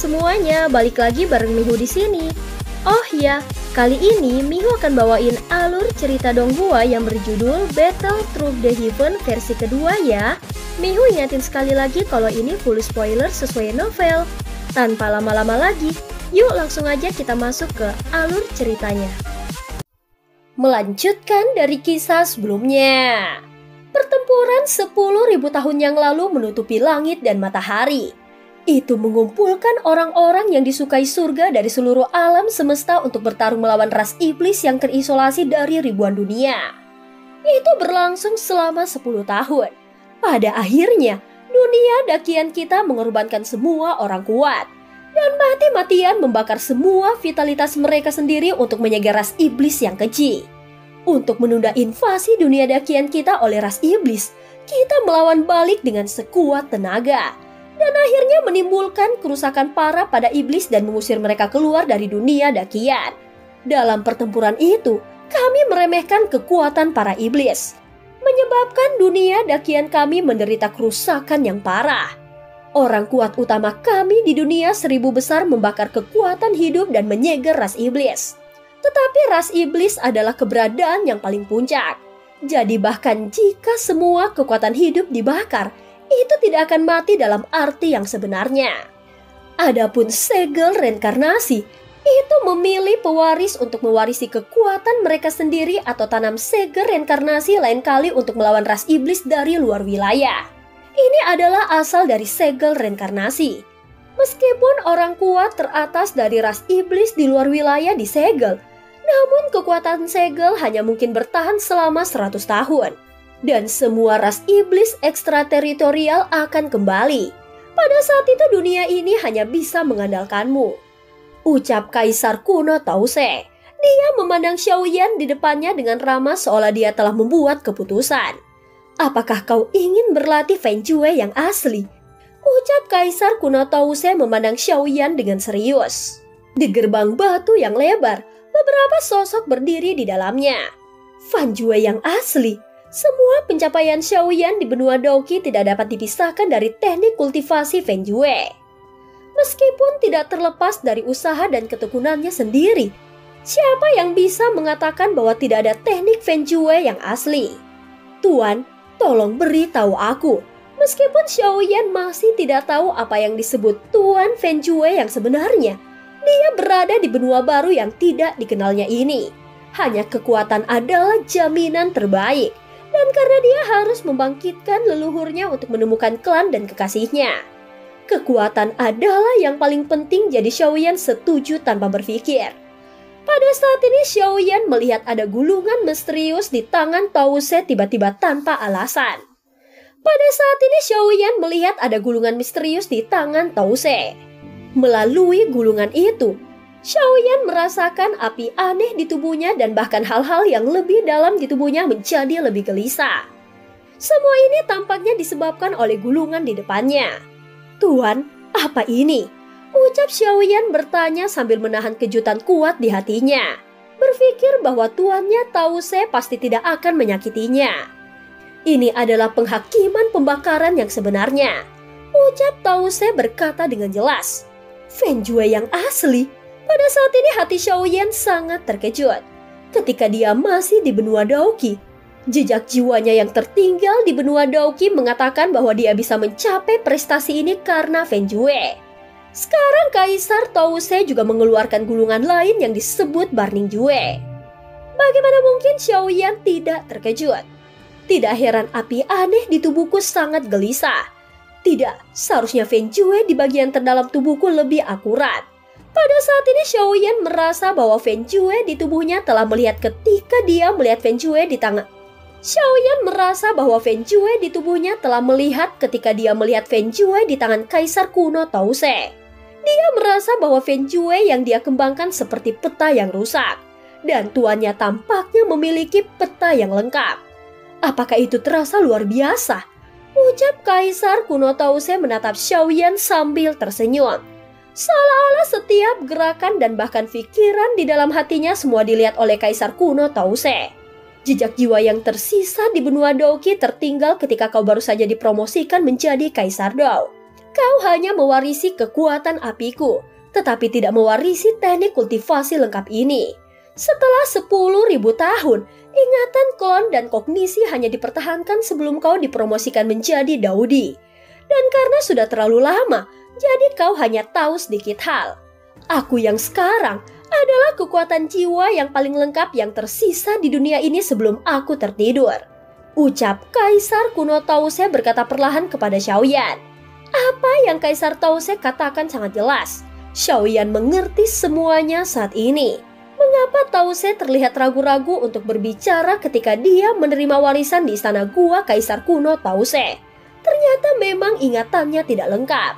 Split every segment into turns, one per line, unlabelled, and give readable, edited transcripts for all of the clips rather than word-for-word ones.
semuanya, balik lagi bareng Mihu di sini. Oh ya, kali ini Mihu akan bawain alur cerita Donghua yang berjudul Battle Through the Heaven versi kedua ya. Mihu ingatin sekali lagi kalau ini full spoiler sesuai novel. Tanpa lama-lama lagi, yuk langsung aja kita masuk ke alur ceritanya. Melanjutkan dari kisah sebelumnya. Pertempuran 10.000 tahun yang lalu menutupi langit dan matahari. Itu mengumpulkan orang-orang yang disukai surga dari seluruh alam semesta untuk bertarung melawan ras iblis yang terisolasi dari ribuan dunia. Itu berlangsung selama 10 tahun. Pada akhirnya, dunia dakian kita mengorbankan semua orang kuat dan mati-matian membakar semua vitalitas mereka sendiri untuk menyegel ras iblis yang keji. Untuk menunda invasi dunia dakian kita oleh ras iblis, kita melawan balik dengan sekuat tenaga. Dan akhirnya menimbulkan kerusakan parah pada iblis dan mengusir mereka keluar dari dunia dakian. Dalam pertempuran itu, kami meremehkan kekuatan para iblis, menyebabkan dunia dakian kami menderita kerusakan yang parah. Orang kuat utama kami di dunia 1000 besar membakar kekuatan hidup dan menyegel ras iblis. Tetapi ras iblis adalah keberadaan yang paling puncak. Jadi bahkan jika semua kekuatan hidup dibakar, itu tidak akan mati dalam arti yang sebenarnya. Adapun segel reinkarnasi, itu memilih pewaris untuk mewarisi kekuatan mereka sendiri atau tanam segel reinkarnasi lain kali untuk melawan ras iblis dari luar wilayah. Ini adalah asal dari segel reinkarnasi. Meskipun orang kuat teratas dari ras iblis di luar wilayah disegel, namun kekuatan segel hanya mungkin bertahan selama 100 tahun. Dan semua ras iblis ekstrateritorial akan kembali. Pada saat itu dunia ini hanya bisa mengandalkanmu. Ucap Kaisar kuno Tause. Dia memandang Xiaoyan di depannya dengan ramah seolah dia telah membuat keputusan. Apakah kau ingin berlatih Feng Jue yang asli? Ucap Kaisar kuno Tause memandang Xiaoyan dengan serius. Di gerbang batu yang lebar, beberapa sosok berdiri di dalamnya. Feng Jue yang asli. Semua pencapaian Xiaoyan di benua Daoqi tidak dapat dipisahkan dari teknik kultivasi Feng Jue. Meskipun tidak terlepas dari usaha dan ketekunannya sendiri, siapa yang bisa mengatakan bahwa tidak ada teknik Feng Jue yang asli? Tuan, tolong beritahu aku. Meskipun Xiaoyan masih tidak tahu apa yang disebut Tuan Feng Jue yang sebenarnya, dia berada di benua baru yang tidak dikenalnya ini. Hanya kekuatan adalah jaminan terbaik. Dan karena dia harus membangkitkan leluhurnya untuk menemukan klan dan kekasihnya. Kekuatan adalah yang paling penting, jadi Xiaoyan setuju tanpa berpikir. Pada saat ini Xiaoyan melihat ada gulungan misterius di tangan Tause tiba-tiba tanpa alasan. Pada saat ini Xiaoyan melihat ada gulungan misterius di tangan Tause. Melalui gulungan itu, Xiaoyan merasakan api aneh di tubuhnya dan bahkan hal-hal yang lebih dalam di tubuhnya menjadi lebih gelisah. Semua ini tampaknya disebabkan oleh gulungan di depannya. Tuan, apa ini? Ucap Xiaoyan bertanya sambil menahan kejutan kuat di hatinya. Berpikir bahwa tuannya Tause pasti tidak akan menyakitinya. Ini adalah penghakiman pembakaran yang sebenarnya. Ucap Tause berkata dengan jelas. Feng Jue yang asli. Pada saat ini hati Xiaoyan sangat terkejut. Ketika dia masih di benua Daoqi, jejak jiwanya yang tertinggal di benua Daoqi mengatakan bahwa dia bisa mencapai prestasi ini karena Feng Jue. Sekarang Kaisar Tause juga mengeluarkan gulungan lain yang disebut Burning Jue. Bagaimana mungkin Xiaoyan tidak terkejut? Tidak heran api aneh di tubuhku sangat gelisah. Tidak, seharusnya Feng Jue di bagian terdalam tubuhku lebih akurat. Pada saat ini Xiaoyan merasa bahwa Feng Jue di tubuhnya telah melihat ketika dia melihat Feng Jue di tangan. Xiaoyan merasa bahwa Feng Jue di tubuhnya telah melihat ketika dia melihat Feng Jue di tangan Kaisar kuno Tause. Dia merasa bahwa Feng Jue yang dia kembangkan seperti peta yang rusak. Dan tuannya tampaknya memiliki peta yang lengkap. Apakah itu terasa luar biasa? Ucap Kaisar kuno Tause menatap Xiaoyan sambil tersenyum. Seolah-olah setiap gerakan dan bahkan pikiran di dalam hatinya semua dilihat oleh Kaisar kuno Tause. Jejak jiwa yang tersisa di benua Daoqi tertinggal ketika kau baru saja dipromosikan menjadi Kaisar Dao. Kau hanya mewarisi kekuatan apiku, tetapi tidak mewarisi teknik kultivasi lengkap ini. Setelah 10.000 tahun, ingatan klon dan kognisi hanya dipertahankan sebelum kau dipromosikan menjadi Daudi. Dan karena sudah terlalu lama, jadi kau hanya tahu sedikit hal. Aku yang sekarang adalah kekuatan jiwa yang paling lengkap yang tersisa di dunia ini sebelum aku tertidur. Ucap Kaisar kuno Tause berkata perlahan kepada Xiaoyan. Apa yang Kaisar Tause katakan sangat jelas. Xiaoyan mengerti semuanya saat ini. Mengapa Tause terlihat ragu-ragu untuk berbicara ketika dia menerima warisan di istana gua Kaisar kuno Tause? Ternyata memang ingatannya tidak lengkap.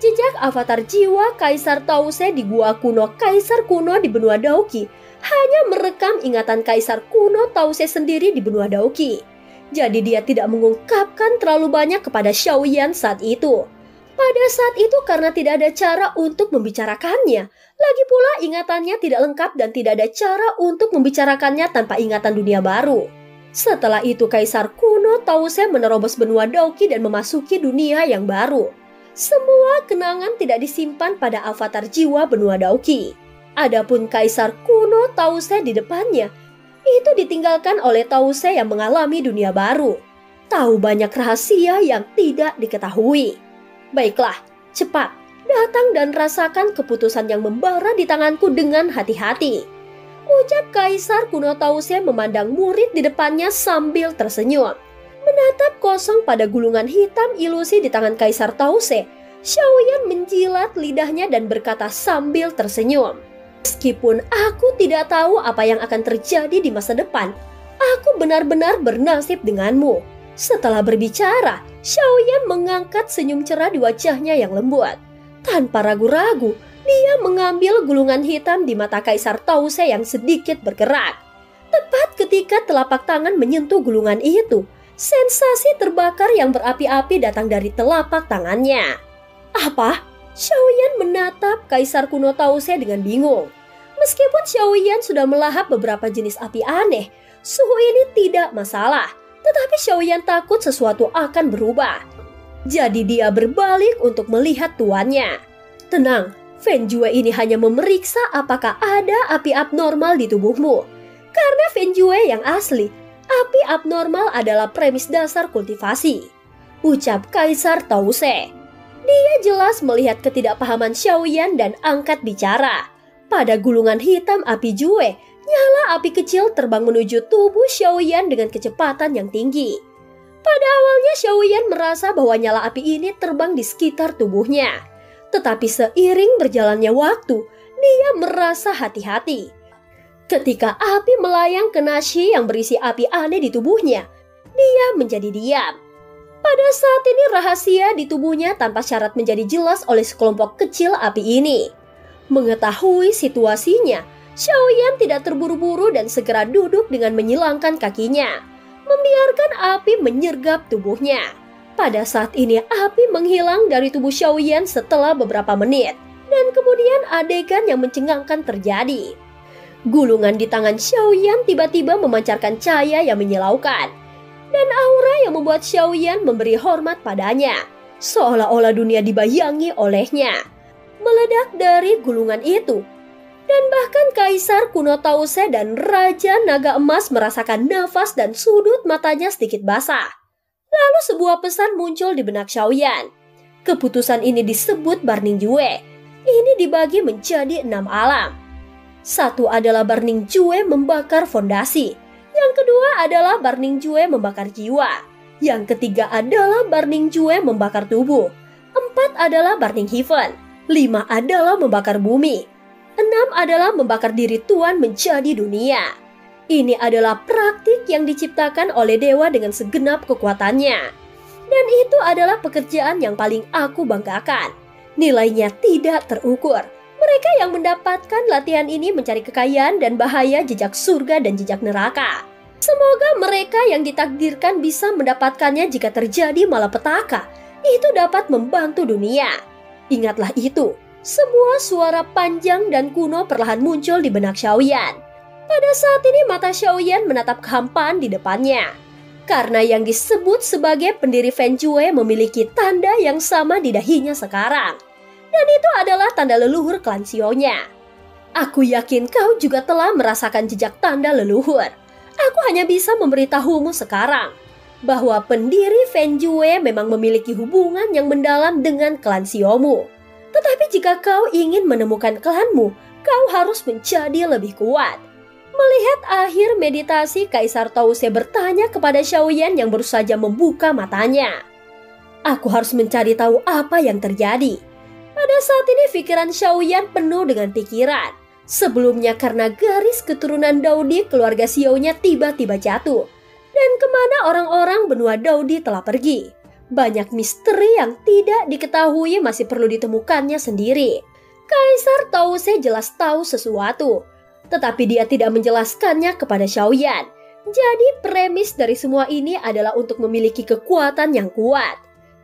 Jejak avatar jiwa Kaisar Tause di gua kuno Kaisar kuno di benua Daoki hanya merekam ingatan Kaisar kuno Tause sendiri di benua Daoki. Jadi dia tidak mengungkapkan terlalu banyak kepada Xiaoyan saat itu. Pada saat itu karena tidak ada cara untuk membicarakannya. Lagi pula ingatannya tidak lengkap dan tidak ada cara untuk membicarakannya tanpa ingatan dunia baru. Setelah itu Kaisar kuno Tause menerobos benua Daoki dan memasuki dunia yang baru. Semua kenangan tidak disimpan pada avatar jiwa benua Daoki. Adapun Kaisar kuno Tause di depannya, itu ditinggalkan oleh Tause yang mengalami dunia baru. Tahu banyak rahasia yang tidak diketahui. Baiklah, cepat, datang dan rasakan keputusan yang membara di tanganku dengan hati-hati. Ucap Kaisar kuno Tause memandang murid di depannya sambil tersenyum. Menatap kosong pada gulungan hitam ilusi di tangan Kaisar Tause, Xiaoyan menjilat lidahnya dan berkata sambil tersenyum. Meskipun aku tidak tahu apa yang akan terjadi di masa depan, aku benar-benar bernasib denganmu. Setelah berbicara, Xiaoyan mengangkat senyum cerah di wajahnya yang lembut. Tanpa ragu-ragu, dia mengambil gulungan hitam di mata Kaisar Tause yang sedikit bergerak. Tepat ketika telapak tangan menyentuh gulungan itu, sensasi terbakar yang berapi-api datang dari telapak tangannya. Apa? Xiaoyan menatap Kaisar kuno Tause dengan bingung. Meskipun Xiaoyan sudah melahap beberapa jenis api aneh, suhu ini tidak masalah. Tetapi Xiaoyan takut sesuatu akan berubah. Jadi dia berbalik untuk melihat tuannya. Tenang, Feng Jue ini hanya memeriksa apakah ada api abnormal di tubuhmu. Karena Feng Jue yang asli, api abnormal adalah premis dasar kultivasi. Ucap Kaisar Tause. Dia jelas melihat ketidakpahaman Xiaoyan dan angkat bicara. Pada gulungan hitam api Jue, nyala api kecil terbang menuju tubuh Xiaoyan dengan kecepatan yang tinggi. Pada awalnya Xiaoyan merasa bahwa nyala api ini terbang di sekitar tubuhnya. Tetapi seiring berjalannya waktu, dia merasa hati-hati. Ketika api melayang ke nasi yang berisi api aneh di tubuhnya, dia menjadi diam. Pada saat ini rahasia di tubuhnya tanpa syarat menjadi jelas oleh sekelompok kecil api ini. Mengetahui situasinya, Xiaoyan tidak terburu-buru dan segera duduk dengan menyilangkan kakinya, membiarkan api menyergap tubuhnya. Pada saat ini api menghilang dari tubuh Xiaoyan setelah beberapa menit, dan kemudian adegan yang mencengangkan terjadi. Gulungan di tangan Xiaoyan tiba-tiba memancarkan cahaya yang menyilaukan, dan aura yang membuat Xiaoyan memberi hormat padanya, seolah-olah dunia dibayangi olehnya. Meledak dari gulungan itu, dan bahkan Kaisar kuno Tause dan Raja Naga Emas merasakan nafas dan sudut matanya sedikit basah. Lalu sebuah pesan muncul di benak Xiaoyan. Keputusan ini disebut Burning Jue. Ini dibagi menjadi 6 alam. Satu adalah Burning Jue membakar fondasi. Yang kedua adalah Burning Jue membakar jiwa. Yang ketiga adalah Burning Jue membakar tubuh. 4 adalah Burning Heaven. 5 adalah membakar bumi. 6 adalah membakar diri Tuhan menjadi dunia. Ini adalah praktik yang diciptakan oleh dewa dengan segenap kekuatannya. Dan itu adalah pekerjaan yang paling aku banggakan. Nilainya tidak terukur. Mereka yang mendapatkan latihan ini mencari kekayaan dan bahaya jejak surga dan jejak neraka. Semoga mereka yang ditakdirkan bisa mendapatkannya jika terjadi malapetaka. Itu dapat membantu dunia. Ingatlah itu. Sebuah suara panjang dan kuno perlahan muncul di benak Xiaoyan. Pada saat ini mata Xiaoyan menatap kehampaan di depannya. Karena yang disebut sebagai pendiri Feng Shui memiliki tanda yang sama di dahinya sekarang. Dan itu adalah tanda leluhur klan Xiao-nya. Aku yakin kau juga telah merasakan jejak tanda leluhur. Aku hanya bisa memberitahumu sekarang bahwa pendiri Feng Shui memang memiliki hubungan yang mendalam dengan klan Xiao-mu. Tetapi jika kau ingin menemukan klanmu, kau harus menjadi lebih kuat. Melihat akhir meditasi, Kaisar Tause bertanya kepada Xiaoyan yang baru saja membuka matanya. Aku harus mencari tahu apa yang terjadi. Pada saat ini pikiran Xiaoyan penuh dengan pikiran. Sebelumnya karena garis keturunan Daudi keluarga Xiao-nya tiba-tiba jatuh. Dan kemana orang-orang benua Daudi telah pergi. Banyak misteri yang tidak diketahui masih perlu ditemukannya sendiri. Kaisar Tause jelas tahu sesuatu, tetapi dia tidak menjelaskannya kepada Xiaoyan. Jadi premis dari semua ini adalah untuk memiliki kekuatan yang kuat.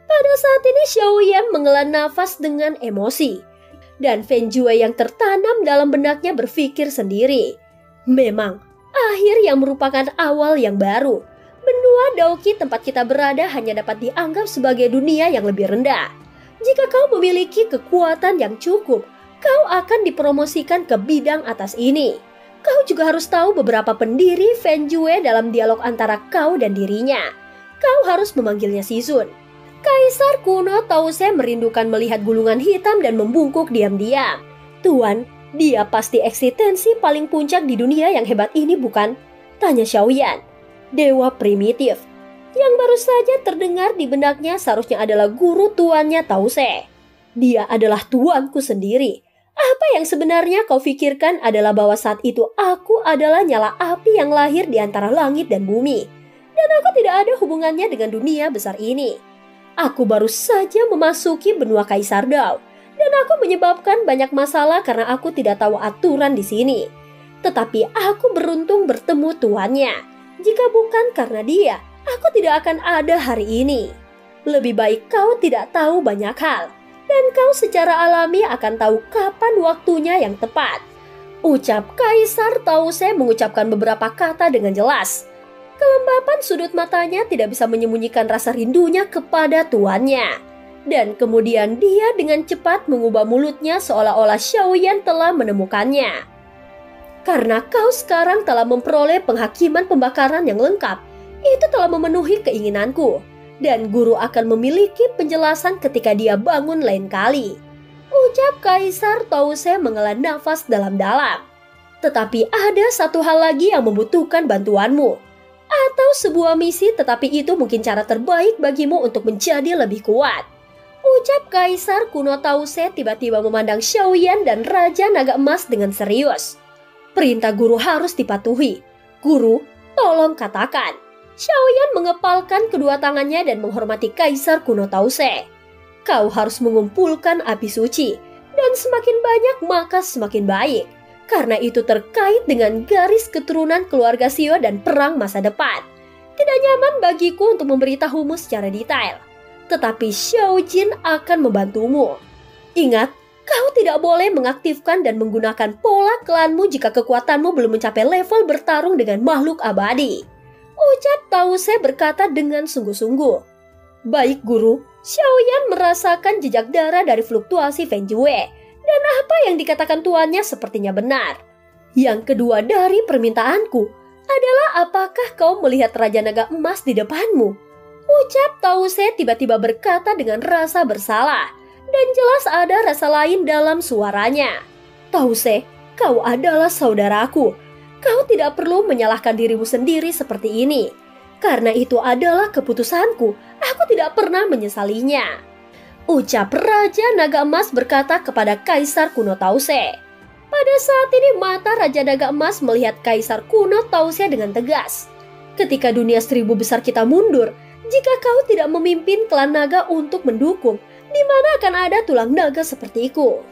Pada saat ini Xiaoyan menghela nafas dengan emosi. Dan Feng Shui yang tertanam dalam benaknya berpikir sendiri. Memang, akhir yang merupakan awal yang baru. Benua Daoqi tempat kita berada hanya dapat dianggap sebagai dunia yang lebih rendah. Jika kau memiliki kekuatan yang cukup, kau akan dipromosikan ke bidang atas ini. Kau juga harus tahu beberapa pendiri Feng Shui dalam dialog antara kau dan dirinya. Kau harus memanggilnya Shizun. Kaisar kuno Tause merindukan melihat gulungan hitam dan membungkuk diam-diam. Tuan, dia pasti eksistensi paling puncak di dunia yang hebat ini bukan? Tanya Xiaoyan. Dewa primitif. Yang baru saja terdengar di benaknya seharusnya adalah guru tuannya Tause. Dia adalah tuanku sendiri. Apa yang sebenarnya kau pikirkan adalah bahwa saat itu aku adalah nyala api yang lahir di antara langit dan bumi. Dan aku tidak ada hubungannya dengan dunia besar ini. Aku baru saja memasuki benua Kaisar Dao. Dan aku menyebabkan banyak masalah karena aku tidak tahu aturan di sini. Tetapi aku beruntung bertemu tuannya. Jika bukan karena dia, aku tidak akan ada hari ini. Lebih baik kau tidak tahu banyak hal. Dan kau secara alami akan tahu kapan waktunya yang tepat. Ucap Kaisar Tause mengucapkan beberapa kata dengan jelas. Kelembapan sudut matanya tidak bisa menyembunyikan rasa rindunya kepada tuannya. Dan kemudian dia dengan cepat mengubah mulutnya seolah-olah Xiaoyan telah menemukannya. Karena kau sekarang telah memperoleh penghakiman pembakaran yang lengkap, itu telah memenuhi keinginanku. Dan guru akan memiliki penjelasan ketika dia bangun lain kali. Ucap Kaisar Tause menghela nafas dalam-dalam. Tetapi ada satu hal lagi yang membutuhkan bantuanmu. Atau sebuah misi, tetapi itu mungkin cara terbaik bagimu untuk menjadi lebih kuat. Ucap Kaisar kuno Tause tiba-tiba memandang Xiaoyan dan Raja Naga Emas dengan serius. Perintah guru harus dipatuhi. Guru, tolong katakan. Xiaoyan mengepalkan kedua tangannya dan menghormati Kaisar kuno Tause. Kau harus mengumpulkan api suci, dan semakin banyak maka semakin baik. Karena itu terkait dengan garis keturunan keluarga Xiao dan perang masa depan. Tidak nyaman bagiku untuk memberitahumu secara detail. Tetapi Xiao Jin akan membantumu. Ingat, kau tidak boleh mengaktifkan dan menggunakan pola klanmu jika kekuatanmu belum mencapai level bertarung dengan makhluk abadi. Ucap Tause berkata dengan sungguh-sungguh. Baik guru, Xiaoyan merasakan jejak darah dari fluktuasi Feng Shui. Dan apa yang dikatakan tuannya sepertinya benar. Yang kedua dari permintaanku adalah apakah kau melihat Raja Naga Emas di depanmu? Ucap Tause tiba-tiba berkata dengan rasa bersalah. Dan jelas ada rasa lain dalam suaranya. Tause, kau adalah saudaraku. Kau tidak perlu menyalahkan dirimu sendiri seperti ini. Karena itu adalah keputusanku. Aku tidak pernah menyesalinya. Ucap Raja Naga Emas berkata kepada Kaisar kuno Tause. Pada saat ini mata Raja Naga Emas melihat Kaisar kuno Tause dengan tegas. Ketika dunia 1000 besar kita mundur, jika kau tidak memimpin klan naga untuk mendukung, di mana akan ada tulang naga sepertiku?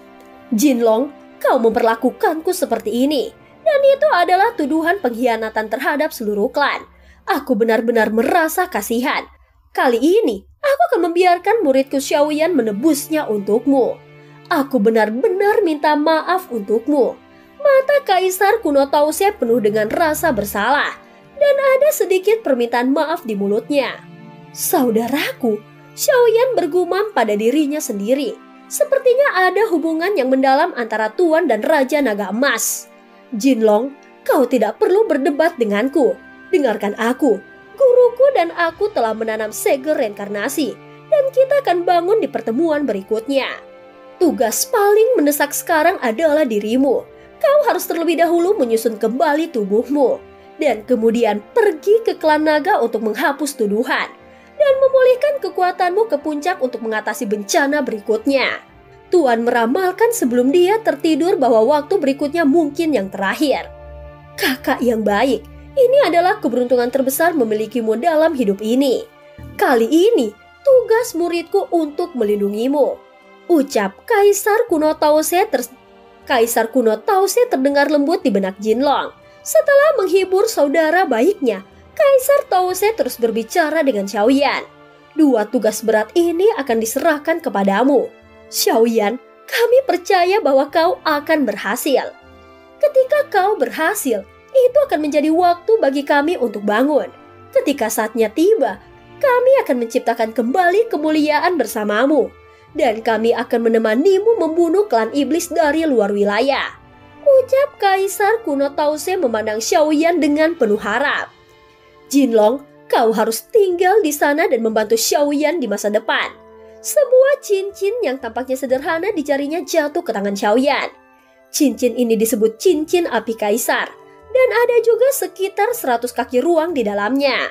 Jinlong, kau memperlakukanku seperti ini. Dan itu adalah tuduhan pengkhianatan terhadap seluruh klan. Aku benar-benar merasa kasihan. Kali ini, aku akan membiarkan muridku Xiaoyan menebusnya untukmu. Aku benar-benar minta maaf untukmu. Mata Kaisar kuno Tause penuh dengan rasa bersalah. dan ada sedikit permintaan maaf di mulutnya. Saudaraku, Xiaoyan bergumam pada dirinya sendiri. Sepertinya ada hubungan yang mendalam antara Tuan dan Raja Naga Emas. Jinlong, kau tidak perlu berdebat denganku. Dengarkan aku. Guruku dan aku telah menanam segel reinkarnasi, dan kita akan bangun di pertemuan berikutnya. Tugas paling mendesak sekarang adalah dirimu. Kau harus terlebih dahulu menyusun kembali tubuhmu, dan kemudian pergi ke klan naga untuk menghapus tuduhan, dan memulihkan kekuatanmu ke puncak untuk mengatasi bencana berikutnya. Tuan meramalkan sebelum dia tertidur bahwa waktu berikutnya mungkin yang terakhir. Kakak yang baik, ini adalah keberuntungan terbesar memilikimu dalam hidup ini. Kali ini, tugas muridku untuk melindungimu. Ucap Kaisar kuno Tause terdengar lembut di benak Jinlong. Setelah menghibur saudara baiknya, Kaisar Tause terus berbicara dengan Xiaoyan. Dua tugas berat ini akan diserahkan kepadamu. Xiaoyan, kami percaya bahwa kau akan berhasil. Ketika kau berhasil, itu akan menjadi waktu bagi kami untuk bangun. Ketika saatnya tiba, kami akan menciptakan kembali kemuliaan bersamamu. Dan kami akan menemanimu membunuh klan iblis dari luar wilayah. Ucap Kaisar kuno Tause memandang Xiaoyan dengan penuh harap. Jinlong, kau harus tinggal di sana dan membantu Xiaoyan di masa depan. Sebuah cincin yang tampaknya sederhana di jarinya jatuh ke tangan Xiaoyan. Cincin ini disebut cincin api Kaisar, dan ada juga sekitar 100 kaki ruang di dalamnya.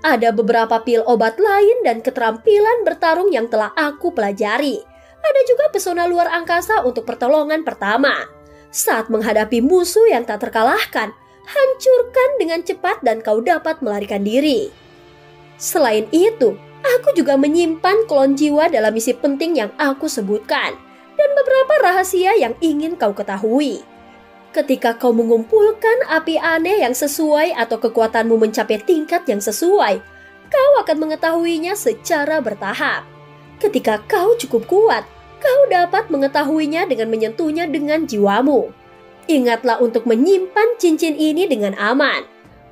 Ada beberapa pil obat lain dan keterampilan bertarung yang telah aku pelajari. Ada juga pesona luar angkasa untuk pertolongan pertama. Saat menghadapi musuh yang tak terkalahkan, hancurkan dengan cepat dan kau dapat melarikan diri. Selain itu, aku juga menyimpan klon jiwa dalam misi penting yang aku sebutkan, dan beberapa rahasia yang ingin kau ketahui. Ketika kau mengumpulkan api aneh yang sesuai atau kekuatanmu mencapai tingkat yang sesuai, kau akan mengetahuinya secara bertahap. Ketika kau cukup kuat, kau dapat mengetahuinya dengan menyentuhnya dengan jiwamu. Ingatlah untuk menyimpan cincin ini dengan aman.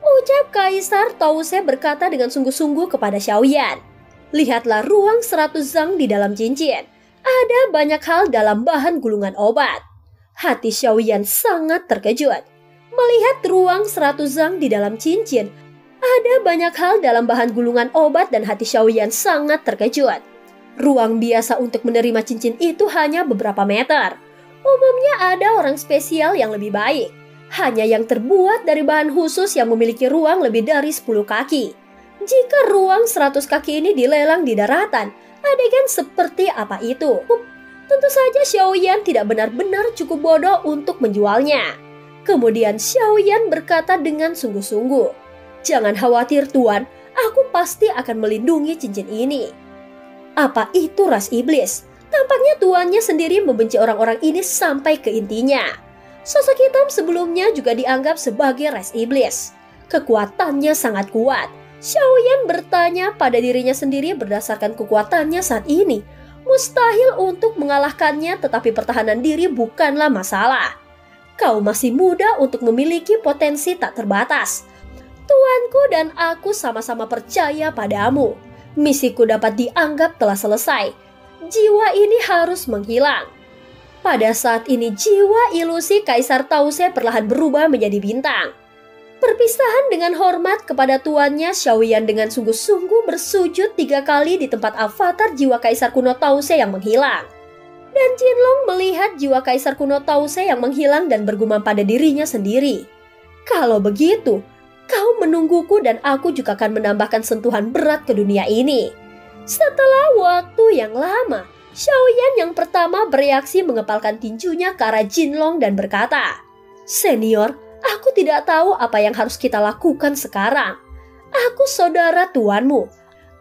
Ucap Kaisar Tause berkata dengan sungguh-sungguh kepada Xiaoyan. Lihatlah ruang 100 zang di dalam cincin. Ada banyak hal dalam bahan gulungan obat. Hati Xiaoyan sangat terkejut. Melihat ruang 100 zang di dalam cincin, ada banyak hal dalam bahan gulungan obat dan hati Xiaoyan sangat terkejut. Ruang biasa untuk menerima cincin itu hanya beberapa meter. Umumnya ada orang spesial yang lebih baik. Hanya yang terbuat dari bahan khusus yang memiliki ruang lebih dari 10 kaki. Jika ruang 100 kaki ini dilelang di daratan, adegan seperti apa itu? Tentu saja Xiaoyan tidak benar-benar cukup bodoh untuk menjualnya. Kemudian Xiaoyan berkata dengan sungguh-sungguh, "Jangan khawatir Tuan, aku pasti akan melindungi cincin ini." Apa itu ras iblis? Tampaknya tuannya sendiri membenci orang-orang ini sampai ke intinya. Sosok hitam sebelumnya juga dianggap sebagai ras iblis. Kekuatannya sangat kuat. Xiaoyan bertanya pada dirinya sendiri berdasarkan kekuatannya saat ini. Mustahil untuk mengalahkannya, tetapi pertahanan diri bukanlah masalah. Kau masih muda untuk memiliki potensi tak terbatas. Tuanku dan aku sama-sama percaya padamu. Misiku dapat dianggap telah selesai. Jiwa ini harus menghilang. Pada saat ini jiwa ilusi Kaisar Tause perlahan berubah menjadi bintang. Perpisahan dengan hormat kepada tuannya, Xiaoyan dengan sungguh-sungguh bersujud 3 kali di tempat avatar jiwa Kaisar kuno Tause yang menghilang. Dan Jinlong melihat jiwa Kaisar kuno Tause yang menghilang dan bergumam pada dirinya sendiri. Kalau begitu, kau menungguku dan aku juga akan menambahkan sentuhan berat ke dunia ini. Setelah waktu yang lama, Xiaoyan yang pertama bereaksi mengepalkan tinjunya ke arah Jinlong dan berkata, "Senior, aku tidak tahu apa yang harus kita lakukan sekarang. Aku saudara tuanmu.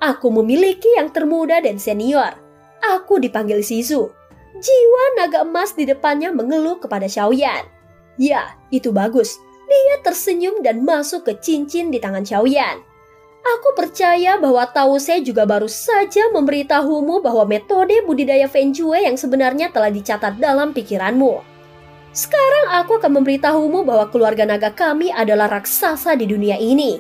Aku memiliki yang termuda dan senior. Aku dipanggil Shizu." Jiwa naga emas di depannya mengeluh kepada Xiaoyan. "Ya, itu bagus." Dia tersenyum dan masuk ke cincin di tangan Xiaoyan. "Aku percaya bahwa Tause juga baru saja memberitahumu bahwa metode budidaya Feng Jue yang sebenarnya telah dicatat dalam pikiranmu. Sekarang aku akan memberitahumu bahwa keluarga naga kami adalah raksasa di dunia ini.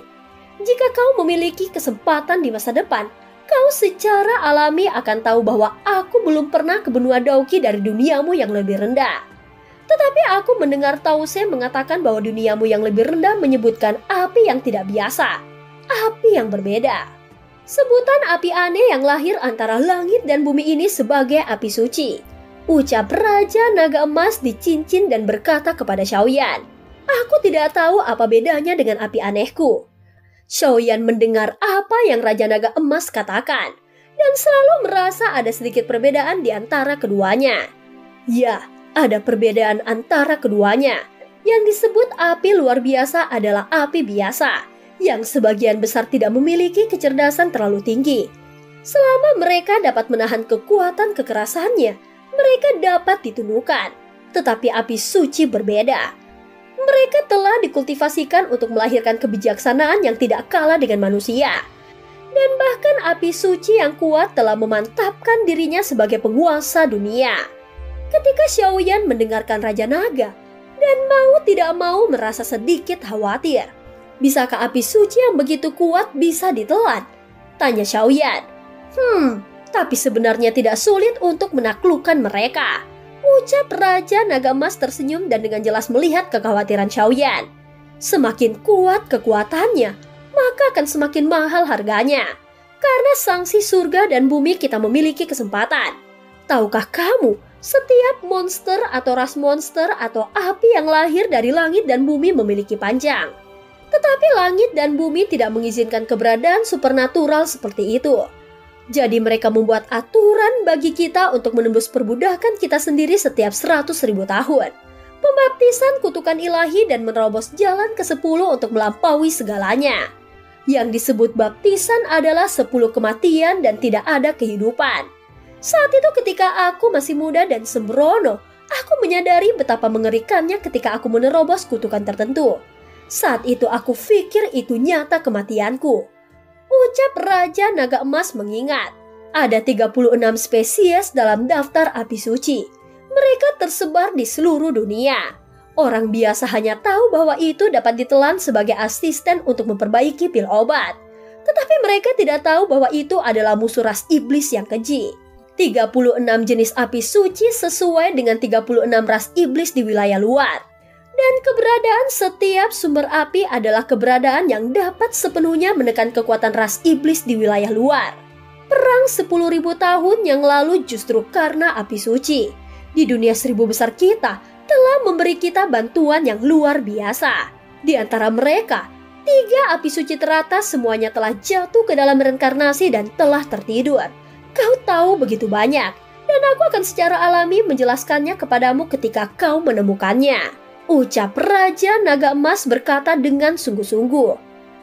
Jika kau memiliki kesempatan di masa depan, kau secara alami akan tahu bahwa aku belum pernah ke benua Dauki dari duniamu yang lebih rendah. Tetapi aku mendengar Tause mengatakan bahwa duniamu yang lebih rendah menyebutkan api yang tidak biasa, api yang berbeda. Sebutan api aneh yang lahir antara langit dan bumi ini sebagai api suci. Ucap Raja Naga Emas di cincin dan berkata kepada Xiaoyan, "Aku tidak tahu apa bedanya dengan api anehku." Xiaoyan mendengar apa yang Raja Naga Emas katakan dan selalu merasa ada sedikit perbedaan di antara keduanya. Ya, ada perbedaan antara keduanya. Yang disebut api luar biasa adalah api biasa, yang sebagian besar tidak memiliki kecerdasan terlalu tinggi. Selama mereka dapat menahan kekuatan kekerasannya, mereka dapat ditundukkan. Tetapi api suci berbeda. Mereka telah dikultivasikan untuk melahirkan kebijaksanaan yang tidak kalah dengan manusia. Dan bahkan api suci yang kuat telah memantapkan dirinya sebagai penguasa dunia. Ketika Xiaoyan mendengarkan Raja Naga, dan mau tidak mau merasa sedikit khawatir. Bisakah api suci yang begitu kuat bisa ditelan? Tanya Xiaoyan. Tapi sebenarnya tidak sulit untuk menaklukkan mereka. Ucap Raja Naga Emas tersenyum dan dengan jelas melihat kekhawatiran Xiaoyan. Semakin kuat kekuatannya, maka akan semakin mahal harganya. Karena sanksi surga dan bumi kita memiliki kesempatan. Tahukah kamu, setiap monster atau ras monster atau api yang lahir dari langit dan bumi memiliki panjang. Tetapi langit dan bumi tidak mengizinkan keberadaan supernatural seperti itu. Jadi mereka membuat aturan bagi kita untuk menembus perbudakan kita sendiri setiap 100.000 tahun. Pembaptisan kutukan ilahi dan menerobos jalan ke-10 untuk melampaui segalanya. Yang disebut baptisan adalah 10 kematian dan tidak ada kehidupan. Saat itu ketika aku masih muda dan sembrono, aku menyadari betapa mengerikannya ketika aku menerobos kutukan tertentu. Saat itu aku pikir itu nyata kematianku. Ucap Raja Naga Emas mengingat, ada 36 spesies dalam daftar api suci. Mereka tersebar di seluruh dunia. Orang biasa hanya tahu bahwa itu dapat ditelan sebagai asisten untuk memperbaiki pil obat. Tetapi mereka tidak tahu bahwa itu adalah musuh ras iblis yang keji. 36 jenis api suci sesuai dengan 36 ras iblis di wilayah luar. Dan keberadaan setiap sumber api adalah keberadaan yang dapat sepenuhnya menekan kekuatan ras iblis di wilayah luar. Perang 10.000 tahun yang lalu justru karena api suci. Di dunia 1000 besar kita telah memberi kita bantuan yang luar biasa. Di antara mereka, 3 api suci teratas semuanya telah jatuh ke dalam reinkarnasi dan telah tertidur. Kau tahu begitu banyak, dan aku akan secara alami menjelaskannya kepadamu ketika kau menemukannya. Ucap Raja Naga Emas berkata dengan sungguh-sungguh.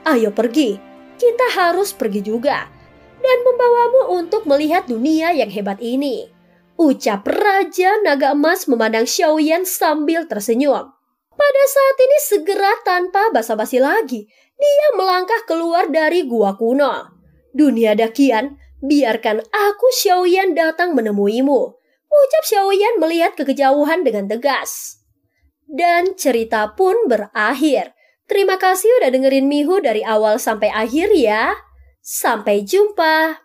Ayo pergi, kita harus pergi juga. Dan membawamu untuk melihat dunia yang hebat ini. Ucap Raja Naga Emas memandang Xiaoyan sambil tersenyum. Pada saat ini segera tanpa basa-basi lagi, dia melangkah keluar dari gua kuno. Dunia dakian, biarkan aku Xiaoyan datang menemuimu. Ucap Xiaoyan melihat ke kejauhan dengan tegas. Dan cerita pun berakhir. Terima kasih udah dengerin Mihu dari awal sampai akhir ya. Sampai jumpa.